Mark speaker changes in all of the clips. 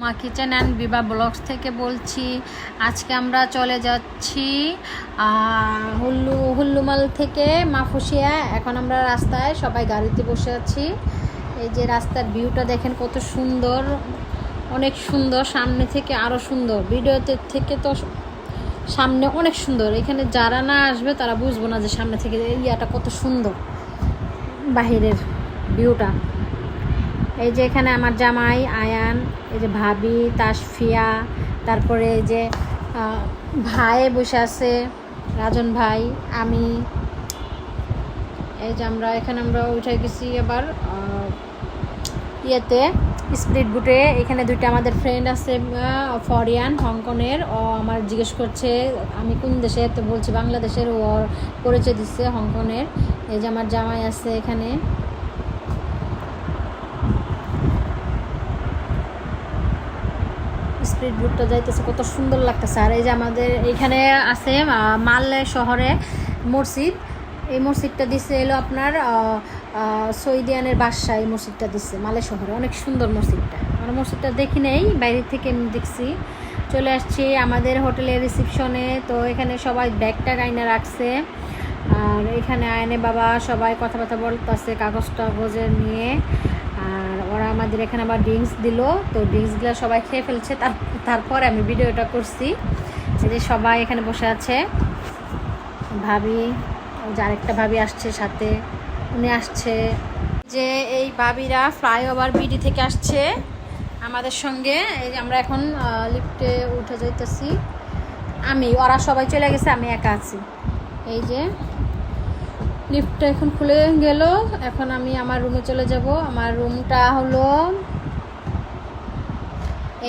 Speaker 1: মা kitchen and Biba blogs থেকে বলছি। আজকে আমরা চলে যাচ্ছি হুল্লুমাল থেকে মাফুসিয়া। এখন আমরা রাস্তায় সবাই গাড়িতে বসে আছি। এই যে রাস্তার ভিউটা দেখেন কত সুন্দর, অনেক সুন্দর, সামনে থেকে আরও সুন্দর, ভিডিওতে থেকে তো সামনে অনেক সুন্দর। এখানে যারা না আসবে তারা বুঝবো না যে সামনে থেকে ইয়াটা কত সুন্দর, বাহিরের ভিউটা। এই যে এখানে আমার জামাই আয়ান, এই যে ভাবি তাসফিয়া, তারপরে এই যে ভাই বসে আছে, রাজন ভাই, আমি। এই যে এখানে আমরা উঠে গেছি আবার ইয়েতে স্পিড বুটে। এখানে দুইটা আমাদের ফ্রেন্ড আছে, ফরিয়ান হংকংয়ের। ও আমার জিজ্ঞেস করছে আমি কোন দেশে, তো বলছি বাংলাদেশের। ও পরিচয় দিচ্ছে হংকংয়ের। এই যে আমার জামাই আছে এখানে। স্পিড বুটটা যাইতেছে, কত সুন্দর লাগতেছে। আর এই যে আমাদের এখানে আছে মালে শহরে মসজিদ। এই মসজিদটা দিচ্ছে এলো আপনার সৌদিয়ানের বাদশা। এই মসজিদটা দিচ্ছে মালে শহরে, অনেক সুন্দর মসজিদটা। আমরা মসজিদটা দেখি নেই, বাইরে থেকে এমনি দেখছি। চলে আসছি আমাদের হোটেলের রিসিপশনে। তো এখানে সবাই ব্যাগটা গাইনা রাখছে। আর এখানে আয়নে বাবা সবাই কথাবার্তা বলতেছে কাগজ টাগজের নিয়ে। আর ওরা আমাদের এখানে আবার ড্রিঙ্কস দিল। তো ড্রিঙ্কসগুলো সবাই খেয়ে ফেলছে। তারপরে আমি ভিডিওটা করছি। যে সবাই এখানে বসে আছে। ভাবি, যে আরেকটা ভাবি আসছে সাথে, উনি আসছে। যে এই ভাবিরা ফ্লাইওভার বিডি থেকে আসছে আমাদের সঙ্গে। এই যে আমরা এখন লিফটে উঠে যাইতেছি। ওরা সবাই চলে গেছে, আমি একা আছি। এই যে লিফটটা এখন খুলে গেল। এখন আমি আমার রুমে চলে যাব। আমার রুমটা হলো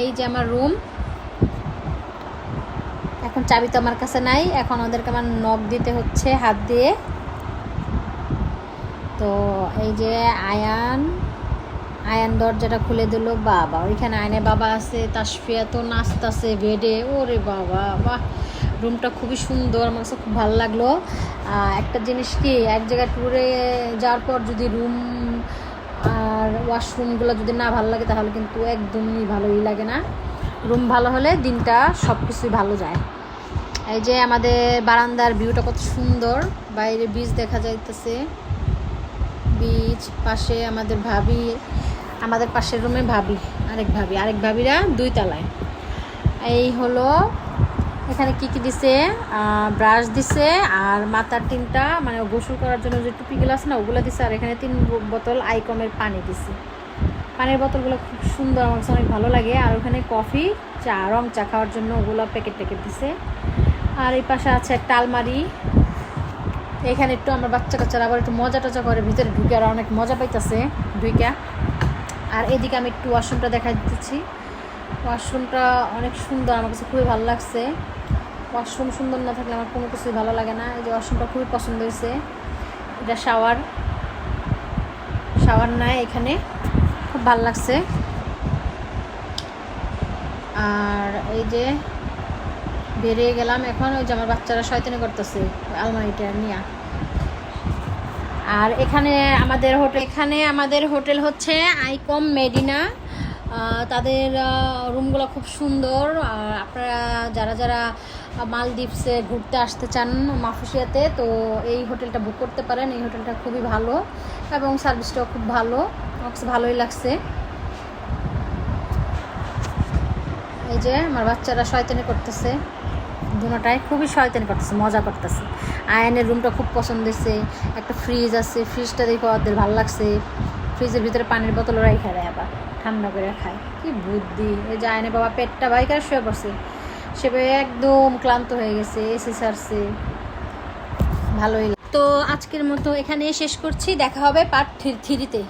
Speaker 1: এই যে আমার রুম। এখন চাবি তো আমার কাছে নাই, এখন ওদেরকে আমার নক দিতে হচ্ছে হাত দিয়ে। তো এই যে আয়ান দরজাটা খুলে দিল। বাবা, ওইখানে আয়নে বাবা আছে, তাসফিয়া তো নাচতেছে বেডে। ওরে বাবা, বাহ, রুমটা খুবই সুন্দর, আমার কাছে খুব ভালো লাগলো। একটা জিনিস কি, এক জায়গায় ট্যুরে যাওয়ার পর যদি রুম আর ওয়াশরুমগুলো যদি না ভালো লাগে তাহলে কিন্তু একদমই ভালোই লাগে না। রুম ভালো হলে দিনটা সব কিছুই ভালো যায়। এই যে আমাদের বারান্দার ভিউটা কত সুন্দর, বাইরে বিচ দেখা যাইতেছে। বিচ পাশে আমাদের ভাবি, আমাদের পাশের রুমে ভাবি, আরেক ভাবিরা 2 তলায়। এই হলো এখানে কি দিছে, ব্রাশ দিছে, আর মাথার 3টা মানে গোসল করার জন্য যে টুপিগুলো আছে না ওগুলো দিছে। আর এখানে 3 বোতল আইকমের পানি দিছে। পানির বোতলগুলো খুব সুন্দর, আমার কাছে অনেক ভালো লাগে। আর ওখানে কফি, চা, রং চা খাওয়ার জন্য ওগুলো প্যাকেট দিছে। আর এই পাশে আছে একটা আলমারি। এখানে একটু আমার বাচ্চা কাচ্চারা আবার একটু মজা টজা করে ভিতরে ঢুকে, আর অনেক মজা পাইতেছে ঢুইকা। আর এদিকে আমি একটু ওয়াশরুমটা দেখা দিতেছি। ওয়াশরুমটা অনেক সুন্দর, আমার কাছে খুবই ভালো লাগছে। ওয়াশরুম সুন্দর না থাকলে আমার কোনো কিছুই ভালো লাগে না। এই যে ওয়াশরুমটা খুবই পছন্দ হয়েছে। এটা শাওয়ার নাই এখানে, খুব ভালো লাগছে। আর এই যে বেরিয়ে গেলাম এখন। ওই যে আমার বাচ্চারা শয়তানি করতেছে আলমারিটা নিয়ে। আর এখানে আমাদের হোটেল হচ্ছে আইকম মেডিনা। তাদের রুমগুলো খুব সুন্দর। আর আপনারা যারা মালদ্বীপসে ঘুরতে আসতে চান মাফুসিয়াতে, তো এই হোটেলটা বুক করতে পারেন। এই হোটেলটা খুবই ভালো এবং সার্ভিসটাও খুব ভালো, আমার ভালোই লাগছে। এই যে আমার বাচ্চারা শয়তানি করতেছে, দুটাই খুবই শয়তানি করতেছে, মজা করতেছে। আয়নের রুমটা খুব পছন্দ হয়েছে। একটা ফ্রিজ আছে, ফ্রিজটা দেখে ওদের ভালো লাগছে। ফ্রিজের ভিতরে পানির বোতল রাখা দেয়, আবার ঠান্ডা করে খায়, কি বুদ্ধি। এই যে আয়নের বাবা পেটটা বাইকার শুয়ে পড়ছে, সে একদম ক্লান্ত হয়ে গেছে, এসে সারছে, ভালোই। তো আজকের মতো এখানে শেষ করছি, দেখা হবে পার্ট 3-তে।